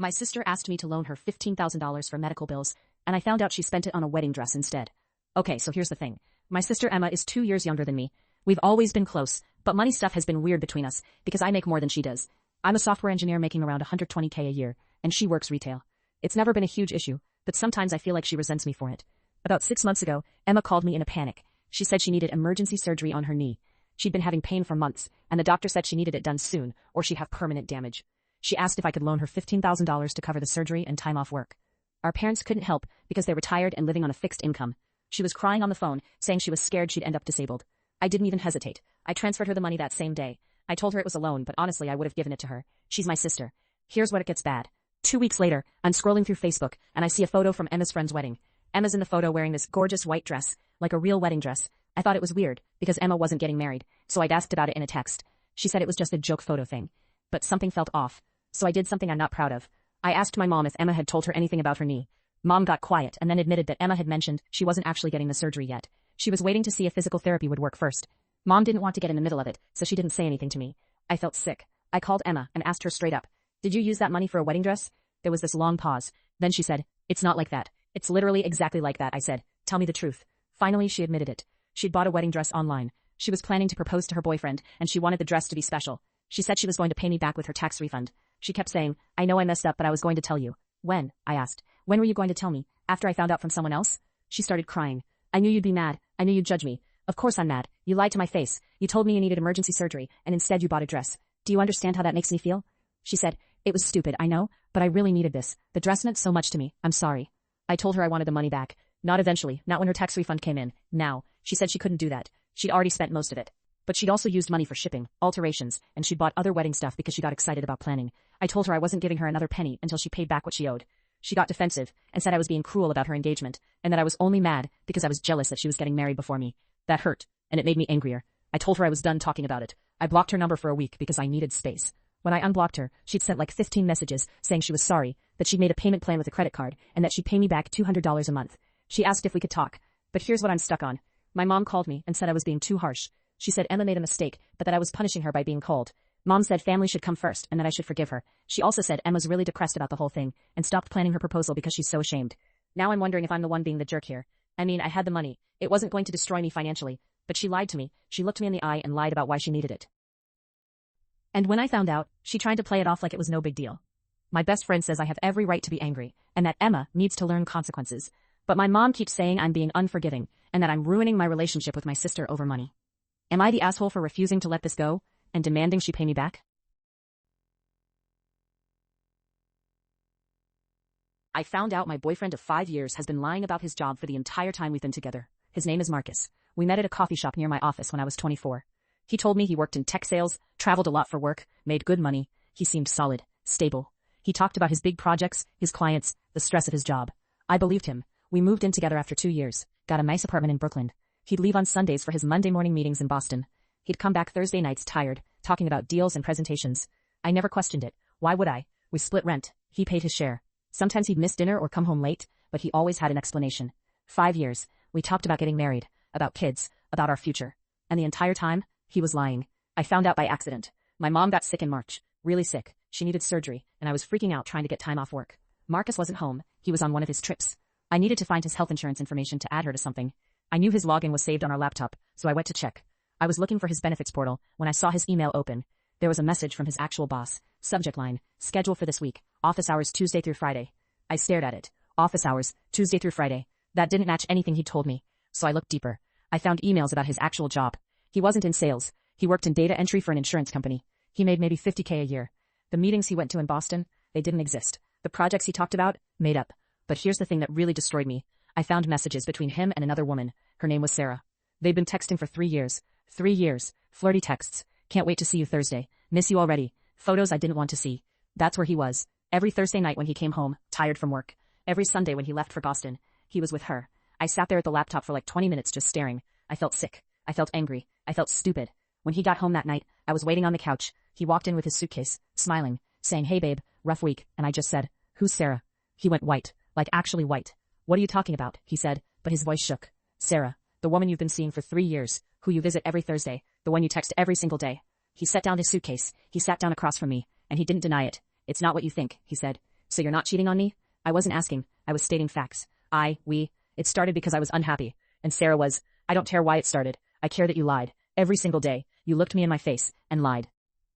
My sister asked me to loan her $15,000 for medical bills, and I found out she spent it on a wedding dress instead. Okay, so here's the thing. My sister Emma is 2 years younger than me. We've always been close, but money stuff has been weird between us because I make more than she does. I'm a software engineer making around $120K a year, and she works retail. It's never been a huge issue, but sometimes I feel like she resents me for it. About 6 months ago, Emma called me in a panic. She said she needed emergency surgery on her knee. She'd been having pain for months, and the doctor said she needed it done soon, or she'd have permanent damage. She asked if I could loan her $15,000 to cover the surgery and time off work. Our parents couldn't help because they were retired and living on a fixed income. She was crying on the phone, saying she was scared she'd end up disabled. I didn't even hesitate. I transferred her the money that same day. I told her it was a loan, but honestly I would have given it to her. She's my sister. Here's what it gets bad. 2 weeks later, I'm scrolling through Facebook, and I see a photo from Emma's friend's wedding. Emma's in the photo wearing this gorgeous white dress, like a real wedding dress. I thought it was weird, because Emma wasn't getting married, so I'd asked about it in a text. She said it was just a joke photo thing. But something felt off. So I did something I'm not proud of. I asked my mom if Emma had told her anything about her knee. Mom got quiet and then admitted that Emma had mentioned she wasn't actually getting the surgery yet. She was waiting to see if physical therapy would work first. Mom didn't want to get in the middle of it, so she didn't say anything to me. I felt sick. I called Emma and asked her straight up, "Did you use that money for a wedding dress?" There was this long pause. Then she said, "It's not like that. It's literally exactly like that," I said. "Tell me the truth." Finally, she admitted it. She'd bought a wedding dress online. She was planning to propose to her boyfriend, and she wanted the dress to be special. She said she was going to pay me back with her tax refund. She kept saying, "I know I messed up, but I was going to tell you." "When?" I asked. "When were you going to tell me? After I found out from someone else?" She started crying. "I knew you'd be mad. I knew you'd judge me. Of course I'm mad. You lied to my face. You told me you needed emergency surgery, and instead you bought a dress. Do you understand how that makes me feel?" She said, "It was stupid, I know, but I really needed this. The dress meant so much to me. I'm sorry." I told her I wanted the money back. Not eventually, not when her tax refund came in. Now. She said she couldn't do that. She'd already spent most of it. But she'd also used money for shipping, alterations, and she'd bought other wedding stuff because she got excited about planning. I told her I wasn't giving her another penny until she paid back what she owed. She got defensive and said I was being cruel about her engagement, and that I was only mad because I was jealous that she was getting married before me. That hurt, and it made me angrier. I told her I was done talking about it. I blocked her number for a week because I needed space. When I unblocked her, she'd sent like 15 messages saying she was sorry, that she'd made a payment plan with a credit card, and that she'd pay me back $200 a month. She asked if we could talk. But here's what I'm stuck on. My mom called me and said I was being too harsh. She said Emma made a mistake, but that I was punishing her by being cold. Mom said family should come first and that I should forgive her. She also said Emma's really depressed about the whole thing and stopped planning her proposal because she's so ashamed. Now I'm wondering if I'm the one being the jerk here. I mean, I had the money. It wasn't going to destroy me financially, but she lied to me. She looked me in the eye and lied about why she needed it. And when I found out, she tried to play it off like it was no big deal. My best friend says I have every right to be angry and that Emma needs to learn consequences. But my mom keeps saying I'm being unforgiving and that I'm ruining my relationship with my sister over money. Am I the asshole for refusing to let this go and demanding she pay me back? I found out my boyfriend of 5 years has been lying about his job for the entire time we've been together. His name is Marcus. We met at a coffee shop near my office when I was 24. He told me he worked in tech sales, traveled a lot for work, made good money. He seemed solid, stable. He talked about his big projects, his clients, the stress of his job. I believed him. We moved in together after 2 years, got a nice apartment in Brooklyn. He'd leave on Sundays for his Monday morning meetings in Boston. He'd come back Thursday nights tired, talking about deals and presentations. I never questioned it. Why would I? We split rent. He paid his share. Sometimes he'd miss dinner or come home late, but he always had an explanation. 5 years. We talked about getting married, about kids, about our future. And the entire time, he was lying. I found out by accident. My mom got sick in March. Really sick. She needed surgery, and I was freaking out trying to get time off work. Marcus wasn't home. He was on one of his trips. I needed to find his health insurance information to add her to something. I knew his login was saved on our laptop, so I went to check. I was looking for his benefits portal when I saw his email open. There was a message from his actual boss. Subject line, schedule for this week, office hours Tuesday through Friday. I stared at it. Office hours, Tuesday through Friday. That didn't match anything he'd told me, so I looked deeper. I found emails about his actual job. He wasn't in sales. He worked in data entry for an insurance company. He made maybe $50K a year. The meetings he went to in Boston, they didn't exist. The projects he talked about, made up. But here's the thing that really destroyed me. I found messages between him and another woman. Her name was Sarah. They'd been texting for 3 years. 3 years. Flirty texts. Can't wait to see you Thursday. Miss you already. Photos I didn't want to see. That's where he was. Every Thursday night when he came home, tired from work. Every Sunday when he left for Boston, he was with her. I sat there at the laptop for like 20 minutes just staring. I felt sick. I felt angry. I felt stupid. When he got home that night, I was waiting on the couch. He walked in with his suitcase, smiling, saying, "Hey babe, rough week," and I just said, "Who's Sarah?" He went white. Like actually white. "What are you talking about?" he said, but his voice shook. "Sarah, the woman you've been seeing for 3 years, who you visit every Thursday, the one you text every single day." He set down his suitcase. He sat down across from me, and he didn't deny it. "It's not what you think," he said. So you're not cheating on me? I wasn't asking, I was stating facts. It started because I was unhappy. And Sarah was, I don't care why it started. I care that you lied. Every single day, you looked me in my face and lied.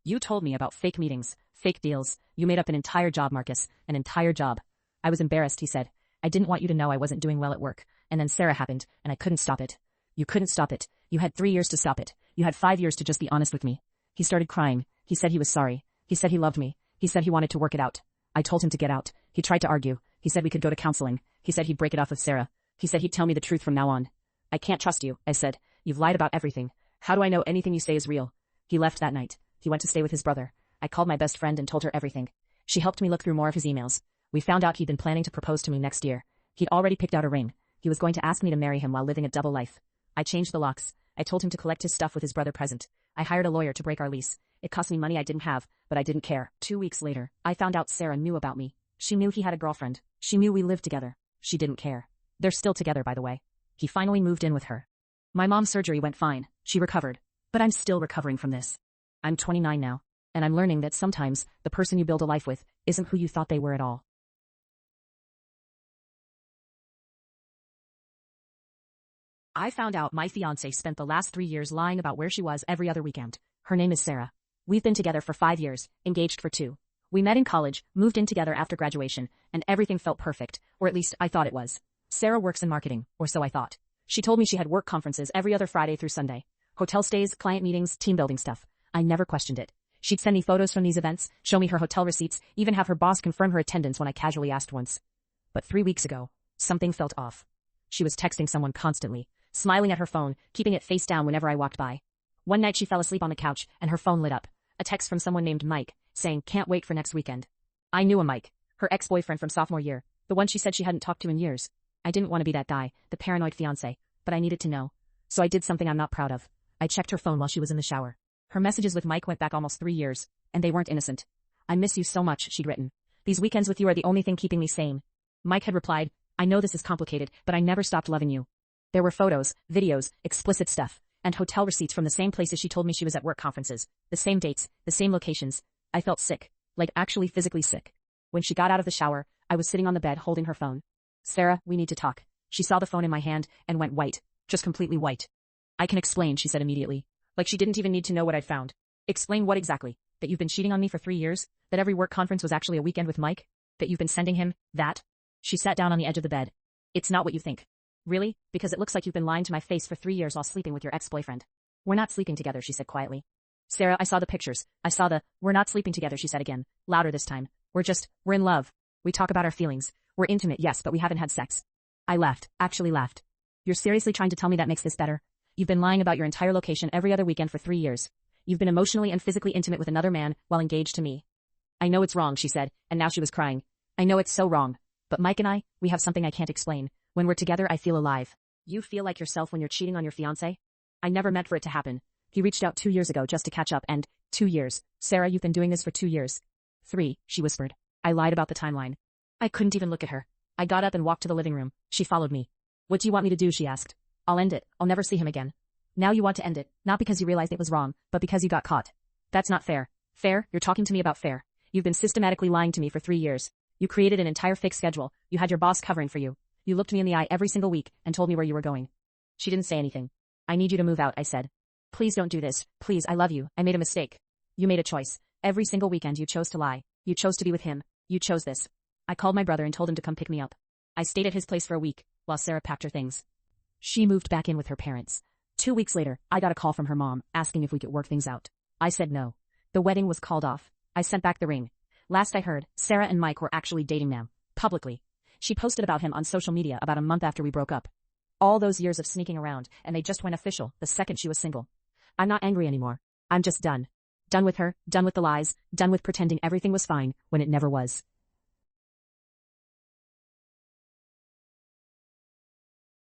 You told me about fake meetings, fake deals. You made up an entire job, Marcus, an entire job. I was embarrassed, he said. I didn't want you to know I wasn't doing well at work. And then Sarah happened, and I couldn't stop it. You couldn't stop it. You had 3 years to stop it. You had 5 years to just be honest with me. He started crying. He said he was sorry. He said he loved me. He said he wanted to work it out. I told him to get out. He tried to argue. He said we could go to counseling. He said he'd break it off with Sarah. He said he'd tell me the truth from now on. I can't trust you, I said. You've lied about everything. How do I know anything you say is real? He left that night. He went to stay with his brother. I called my best friend and told her everything. She helped me look through more of his emails. We found out he'd been planning to propose to me next year. He'd already picked out a ring. He was going to ask me to marry him while living a double life. I changed the locks. I told him to collect his stuff with his brother present. I hired a lawyer to break our lease. It cost me money I didn't have, but I didn't care. 2 weeks later, I found out Sarah knew about me. She knew he had a girlfriend. She knew we lived together. She didn't care. They're still together, by the way. He finally moved in with her. My mom's surgery went fine. She recovered. But I'm still recovering from this. I'm 29 now, and I'm learning that sometimes the person you build a life with isn't who you thought they were at all. I found out my fiancée spent the last 3 years lying about where she was every other weekend. Her name is Sarah. We've been together for 5 years, engaged for 2. We met in college, moved in together after graduation, and everything felt perfect, or at least I thought it was. Sarah works in marketing, or so I thought. She told me she had work conferences every other Friday through Sunday. Hotel stays, client meetings, team building stuff. I never questioned it. She'd send me photos from these events, show me her hotel receipts, even have her boss confirm her attendance when I casually asked once. But 3 weeks ago, something felt off. She was texting someone constantly, smiling at her phone, keeping it face down whenever I walked by. One night she fell asleep on the couch, and her phone lit up. A text from someone named Mike, saying, "Can't wait for next weekend." I knew a Mike, her ex-boyfriend from sophomore year, the one she said she hadn't talked to in years. I didn't want to be that guy, the paranoid fiancé, but I needed to know. So I did something I'm not proud of. I checked her phone while she was in the shower. Her messages with Mike went back almost 3 years, and they weren't innocent. "I miss you so much," she'd written. "These weekends with you are the only thing keeping me sane." Mike had replied, "I know this is complicated, but I never stopped loving you." There were photos, videos, explicit stuff, and hotel receipts from the same places she told me she was at work conferences, the same dates, the same locations. I felt sick, like actually physically sick. When she got out of the shower, I was sitting on the bed holding her phone. "Sarah, we need to talk." She saw the phone in my hand and went white, just completely white. "I can explain," she said immediately. Like she didn't even need to know what I'd found. "Explain what exactly? That you've been cheating on me for 3 years? That every work conference was actually a weekend with Mike? That you've been sending him that?" She sat down on the edge of the bed. "It's not what you think." "Really? Because it looks like you've been lying to my face for 3 years while sleeping with your ex-boyfriend." "We're not sleeping together," she said quietly. "Sarah, I saw the pictures. I saw we're not sleeping together," she said again, louder this time. We're in love. We talk about our feelings. We're intimate, yes, but we haven't had sex." I laughed, actually laughed. "You're seriously trying to tell me that makes this better? You've been lying about your entire location every other weekend for 3 years. You've been emotionally and physically intimate with another man while engaged to me." "I know it's wrong," she said, and now she was crying. "I know it's so wrong. But Mike and I, we have something I can't explain. When we're together, I feel alive." "You feel like yourself when you're cheating on your fiancé?" "I never meant for it to happen. He reached out 2 years ago just to catch up and 2 years. Sarah, you've been doing this for 2 years. 3, she whispered. I lied about the timeline. I couldn't even look at her. I got up and walked to the living room. She followed me. "What do you want me to do?" she asked. "I'll end it. I'll never see him again." "Now you want to end it, not because you realized it was wrong, but because you got caught. That's not fair." "Fair? You're talking to me about fair. You've been systematically lying to me for 3 years. You created an entire fake schedule. You had your boss covering for you. You looked me in the eye every single week and told me where you were going." She didn't say anything. "I need you to move out," I said. "Please don't do this. Please, I love you. I made a mistake." "You made a choice. Every single weekend you chose to lie. You chose to be with him. You chose this." I called my brother and told him to come pick me up. I stayed at his place for a week, while Sarah packed her things. She moved back in with her parents. 2 weeks later, I got a call from her mom, asking if we could work things out. I said no. The wedding was called off. I sent back the ring. Last I heard, Sarah and Mike were actually dating now, publicly. She posted about him on social media about a month after we broke up. All those years of sneaking around, and they just went official the second she was single. I'm not angry anymore. I'm just done. Done with her, done with the lies, done with pretending everything was fine when it never was.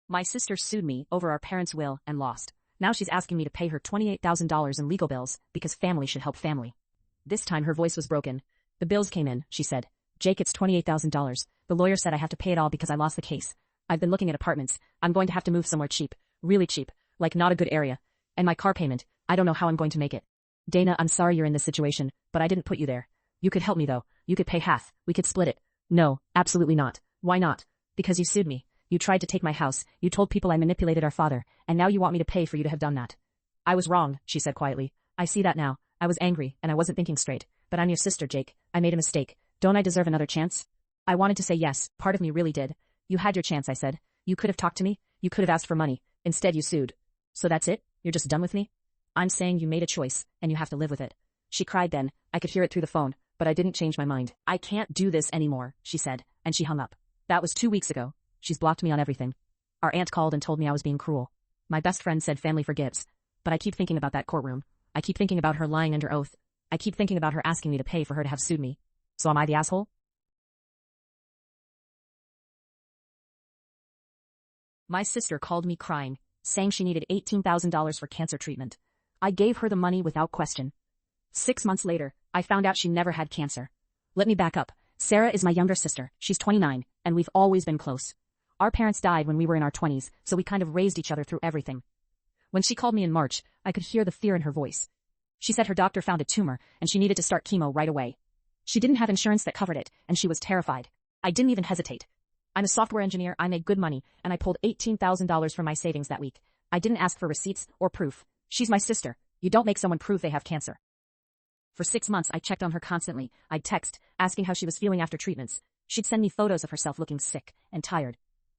My sister sued me over our parents' will and lost. Now she's asking me to pay her $28,000 in legal bills because family should help family. This time her voice was broken. "The bills came in," she said. "Jake, it's $28,000. The lawyer said I have to pay it all because I lost the case. I've been looking at apartments. I'm going to have to move somewhere cheap. Really cheap. Like not a good area. And my car payment, I don't know how I'm going to make it. Dana, I'm sorry you're in this situation, but I didn't put you there. You could help me though. You could pay half. We could split it. No, absolutely not. Why not? Because you sued me. You tried to take my house, you told people I manipulated our father, and now you want me to pay for you to have done that. I was wrong, she said quietly. I see that now. I was angry, and I wasn't thinking straight. But I'm your sister, Jake. I made a mistake. Don't I deserve another chance? I wanted to say yes, part of me really did. You had your chance, I said. You could have talked to me. You could have asked for money. Instead, you sued. So that's it? You're just done with me? I'm saying you made a choice, and you have to live with it. She cried then. I could hear it through the phone, but I didn't change my mind. I can't do this anymore, she said, and she hung up. That was 2 weeks ago. She's blocked me on everything. Our aunt called and told me I was being cruel. My best friend said family forgives. But I keep thinking about that courtroom. I keep thinking about her lying under oath. I keep thinking about her asking me to pay for her to have sued me. So am I the asshole? My sister called me crying, saying she needed $18,000 for cancer treatment. I gave her the money without question. 6 months later, I found out she never had cancer. Let me back up. Sarah is my younger sister. She's 29, and we've always been close. Our parents died when we were in our 20s, so we kind of raised each other through everything. When she called me in March, I could hear the fear in her voice. She said her doctor found a tumor, and she needed to start chemo right away. She didn't have insurance that covered it, and she was terrified. I didn't even hesitate. I'm a software engineer, I make good money, and I pulled $18,000 from my savings that week. I didn't ask for receipts or proof. She's my sister. You don't make someone prove they have cancer. For 6 months, I checked on her constantly. I'd text, asking how she was feeling after treatments. She'd send me photos of herself looking sick and tired.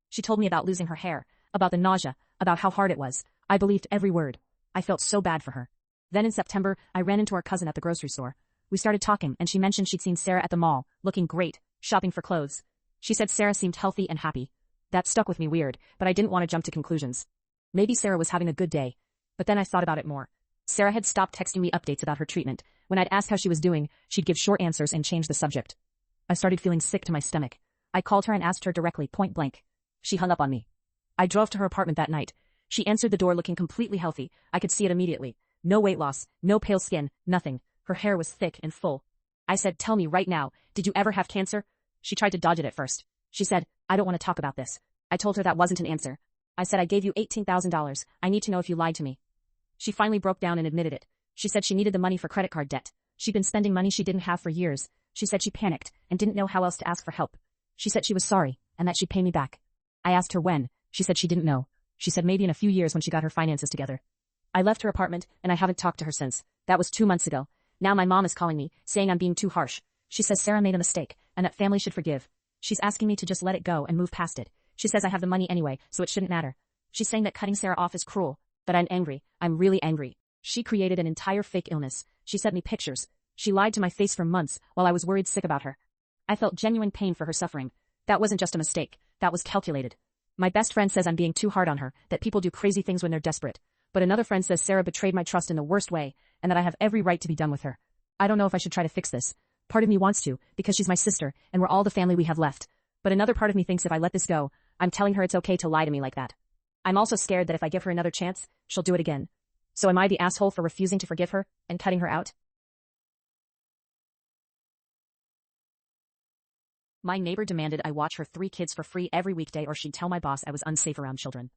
She told me about losing her hair, about the nausea, about how hard it was. I believed every word. I felt so bad for her. Then in September, I ran into our cousin at the grocery store. We started talking, and she mentioned she'd seen Sarah at the mall, looking great, shopping for clothes. She said Sarah seemed healthy and happy. That stuck with me weird, but I didn't want to jump to conclusions. Maybe Sarah was having a good day. But then I thought about it more. Sarah had stopped texting me updates about her treatment. When I'd ask how she was doing, she'd give short answers and change the subject. I started feeling sick to my stomach. I called her and asked her directly, point blank. She hung up on me. I drove to her apartment that night. She answered the door looking completely healthy. I could see it immediately. No weight loss, no pale skin, nothing. Her hair was thick and full. I said, tell me right now, did you ever have cancer? She tried to dodge it at first. She said, I don't want to talk about this. I told her that wasn't an answer. I said I gave you $18,000. I need to know if you lied to me. She finally broke down and admitted it. She said she needed the money for credit card debt. She'd been spending money she didn't have for years. She said she panicked and didn't know how else to ask for help. She said she was sorry and that she'd pay me back. I asked her when. She said she didn't know. She said maybe in a few years when she got her finances together. I left her apartment and I haven't talked to her since. That was 2 months ago. Now my mom is calling me, saying I'm being too harsh. She says Sarah made a mistake and that family should forgive. She's asking me to just let it go and move past it. She says I have the money anyway, so it shouldn't matter. She's saying that cutting Sarah off is cruel. But I'm angry. I'm really angry. She created an entire fake illness. She sent me pictures. She lied to my face for months while I was worried sick about her. I felt genuine pain for her suffering. That wasn't just a mistake. That was calculated. My best friend says I'm being too hard on her, that people do crazy things when they're desperate. But another friend says Sarah betrayed my trust in the worst way, and that I have every right to be done with her. I don't know if I should try to fix this. Part of me wants to, because she's my sister, and we're all the family we have left. But another part of me thinks if I let this go, I'm telling her it's okay to lie to me like that. I'm also scared that if I give her another chance, she'll do it again. So am I the asshole for refusing to forgive her and cutting her out? My neighbor demanded I watch her 3 kids for free every weekday or she'd tell my boss I was unsafe around children.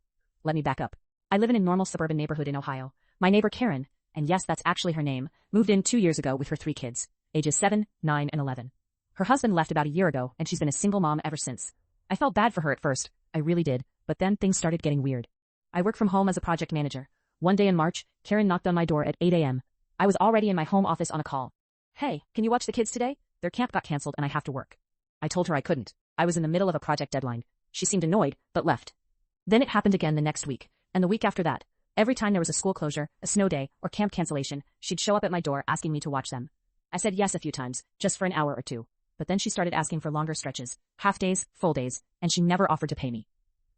Let me back up. I live in a normal suburban neighborhood in Ohio. My neighbor Karen, and yes, that's actually her name, moved in 2 years ago with her 3 kids, ages 7, 9, and 11. Her husband left about a year ago, and she's been a single mom ever since. I felt bad for her at first. I really did, but then things started getting weird. I work from home as a project manager. One day in March, Karen knocked on my door at 8 a.m. I was already in my home office on a call. Hey, can you watch the kids today? Their camp got canceled and I have to work. I told her I couldn't. I was in the middle of a project deadline. She seemed annoyed, but left. Then it happened again the next week, and the week after that. Every time there was a school closure, a snow day, or camp cancellation, she'd show up at my door asking me to watch them. I said yes a few times, just for an hour or two. But then she started asking for longer stretches, half days, full days, and she never offered to pay me.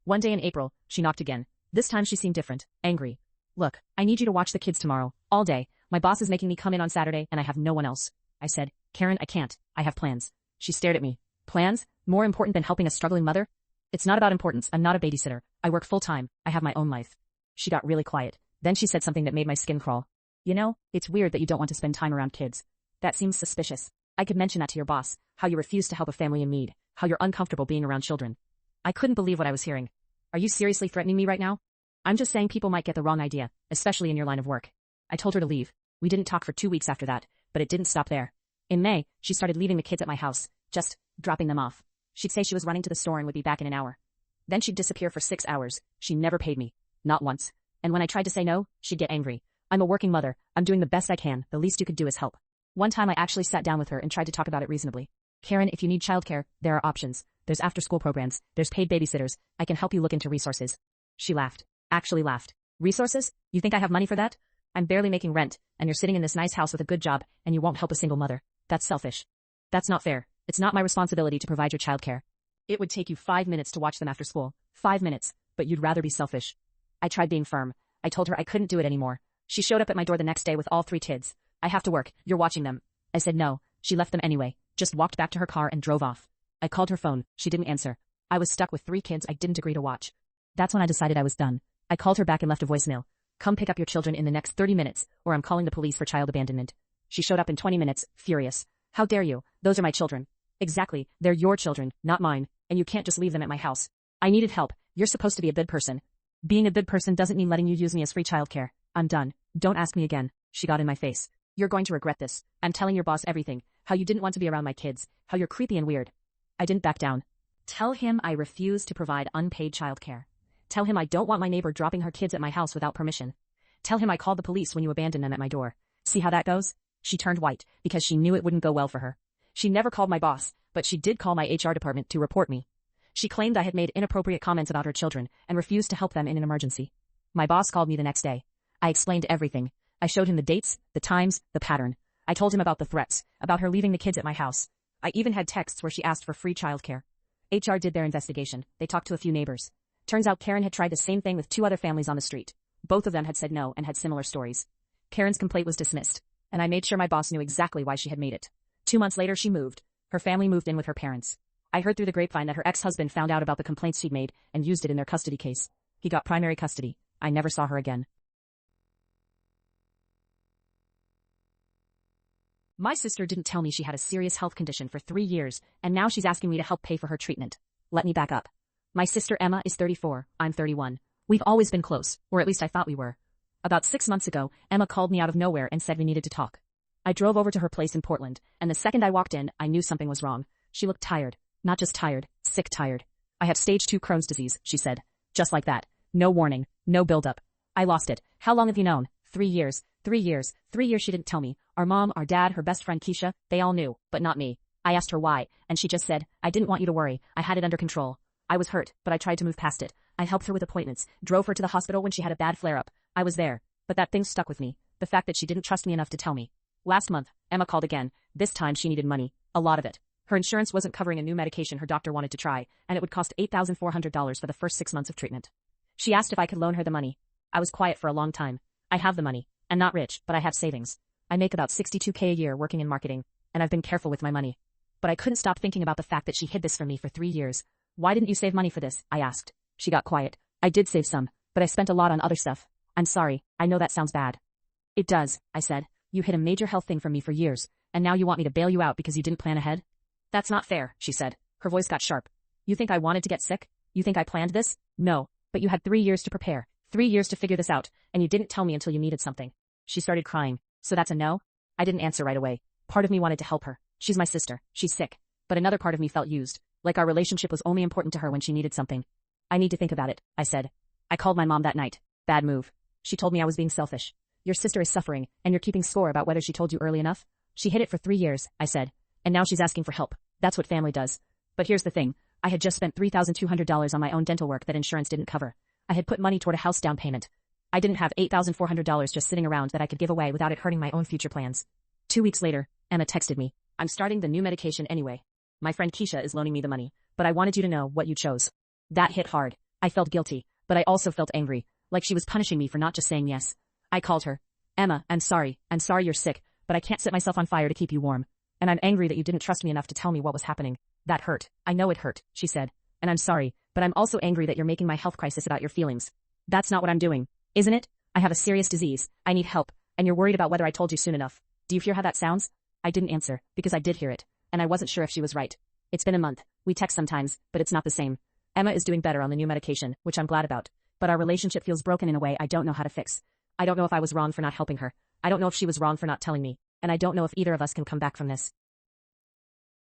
One day in April, she knocked again. This time she seemed different, angry. Look, I need you to watch the kids tomorrow, all day. My boss is making me come in on Saturday and I have no one else. I said, Karen, I can't. I have plans. She stared at me. Plans? More important than helping a struggling mother? It's not about importance. I'm not a babysitter. I work full time. I have my own life. She got really quiet. Then she said something that made my skin crawl. You know, it's weird that you don't want to spend time around kids. That seems suspicious. I could mention that to your boss, how you refuse to help a family in need, how you're uncomfortable being around children. I couldn't believe what I was hearing. Are you seriously threatening me right now? I'm just saying people might get the wrong idea, especially in your line of work. I told her to leave. We didn't talk for 2 weeks after that, but it didn't stop there. In May, she started leaving the kids at my house, just dropping them off. She'd say she was running to the store and would be back in an hour. Then she'd disappear for 6 hours. She never paid me. Not once. And when I tried to say no, she'd get angry. I'm a working mother. I'm doing the best I can. The least you could do is help. One time I actually sat down with her and tried to talk about it reasonably. Karen, if you need childcare, there are options. There's after-school programs. There's paid babysitters. I can help you look into resources. She laughed. Actually laughed. Resources? You think I have money for that? I'm barely making rent, and you're sitting in this nice house with a good job, and you won't help a single mother. That's selfish. That's not fair. It's not my responsibility to provide your childcare. It would take you 5 minutes to watch them after school. 5 minutes, but you'd rather be selfish. I tried being firm. I told her I couldn't do it anymore. She showed up at my door the next day with all 3 kids. I have to work. You're watching them. I said no. She left them anyway, just walked back to her car and drove off. I called her phone. She didn't answer. I was stuck with 3 kids I didn't agree to watch. That's when I decided I was done. I called her back and left a voicemail. Come pick up your children in the next 30 minutes, or I'm calling the police for child abandonment. She showed up in 20 minutes, furious. How dare you? Those are my children. Exactly. They're your children, not mine, and you can't just leave them at my house. I needed help. You're supposed to be a good person. Being a good person doesn't mean letting you use me as free childcare. I'm done. Don't ask me again. She got in my face. You're going to regret this. I'm telling your boss everything. How you didn't want to be around my kids. How you're creepy and weird. I didn't back down. Tell him I refuse to provide unpaid childcare. Tell him I don't want my neighbor dropping her kids at my house without permission. Tell him I called the police when you abandoned them at my door. See how that goes? She turned white, because she knew it wouldn't go well for her. She never called my boss, but she did call my HR department to report me. She claimed I had made inappropriate comments about her children and refused to help them in an emergency. My boss called me the next day. I explained everything. I showed him the dates, the times, the pattern. I told him about the threats, about her leaving the kids at my house. I even had texts where she asked for free childcare. HR did their investigation. They talked to a few neighbors. Turns out Karen had tried the same thing with 2 other families on the street. Both of them had said no and had similar stories. Karen's complaint was dismissed, and I made sure my boss knew exactly why she had made it. 2 months later she moved. Her family moved in with her parents. I heard through the grapevine that her ex-husband found out about the complaints she'd made and used it in their custody case. He got primary custody. I never saw her again. My sister didn't tell me she had a serious health condition for 3 years, and now she's asking me to help pay for her treatment. Let me back up. My sister Emma is 34, I'm 31. We've always been close, or at least I thought we were. About 6 months ago, Emma called me out of nowhere and said we needed to talk. I drove over to her place in Portland, and the second I walked in, I knew something was wrong. She looked tired. Not just tired, sick tired. I have stage 2 Crohn's disease, she said. Just like that. No warning, no build-up. I lost it. How long have you known? 3 years. 3 years. 3 years she didn't tell me. Our mom, our dad, her best friend Keisha, they all knew, but not me. I asked her why, and she just said, I didn't want you to worry. I had it under control. I was hurt, but I tried to move past it. I helped her with appointments, drove her to the hospital when she had a bad flare-up. I was there, but that thing stuck with me. The fact that she didn't trust me enough to tell me. Last month, Emma called again. This time she needed money. A lot of it. Her insurance wasn't covering a new medication her doctor wanted to try, and it would cost $8,400 for the first 6 months of treatment. She asked if I could loan her the money. I was quiet for a long time. I have the money. I'm not rich, but I have savings. I make about $62K a year working in marketing, and I've been careful with my money. But I couldn't stop thinking about the fact that she hid this from me for 3 years. Why didn't you save money for this? I asked. She got quiet. I did save some, but I spent a lot on other stuff. I'm sorry. I know that sounds bad. It does, I said. You hid a major health thing from me for years, and now you want me to bail you out because you didn't plan ahead? That's not fair, she said. Her voice got sharp. You think I wanted to get sick? You think I planned this? No, but you had 3 years to prepare, 3 years to figure this out, and you didn't tell me until you needed something. She started crying. So that's a no? I didn't answer right away. Part of me wanted to help her. She's my sister. She's sick. But another part of me felt used, like our relationship was only important to her when she needed something. I need to think about it, I said. I called my mom that night. Bad move. She told me I was being selfish. Your sister is suffering, and you're keeping score about whether she told you early enough. She hid it for 3 years, I said, and now she's asking for help. That's what family does. But here's the thing. I had just spent $3,200 on my own dental work that insurance didn't cover. I had put money toward a house down payment. I didn't have $8,400 just sitting around that I could give away without it hurting my own future plans. 2 weeks later, Emma texted me. I'm starting the new medication anyway. My friend Keisha is loaning me the money, but I wanted you to know what you chose. That hit hard. I felt guilty, but I also felt angry, like she was punishing me for not just saying yes. I called her. Emma, I'm sorry you're sick, but I can't set myself on fire to keep you warm. And I'm angry that you didn't trust me enough to tell me what was happening. That hurt. I know it hurt, she said. And I'm sorry, but I'm also angry that you're making my health crisis about your feelings. That's not what I'm doing, isn't it? I have a serious disease. I need help, and you're worried about whether I told you soon enough. Do you hear how that sounds? I didn't answer, because I did hear it, and I wasn't sure if she was right. It's been a month. We text sometimes, but it's not the same. Emma is doing better on the new medication, which I'm glad about. But our relationship feels broken in a way I don't know how to fix. I don't know if I was wrong for not helping her. I don't know if she was wrong for not telling me. And I don't know if either of us can come back from this.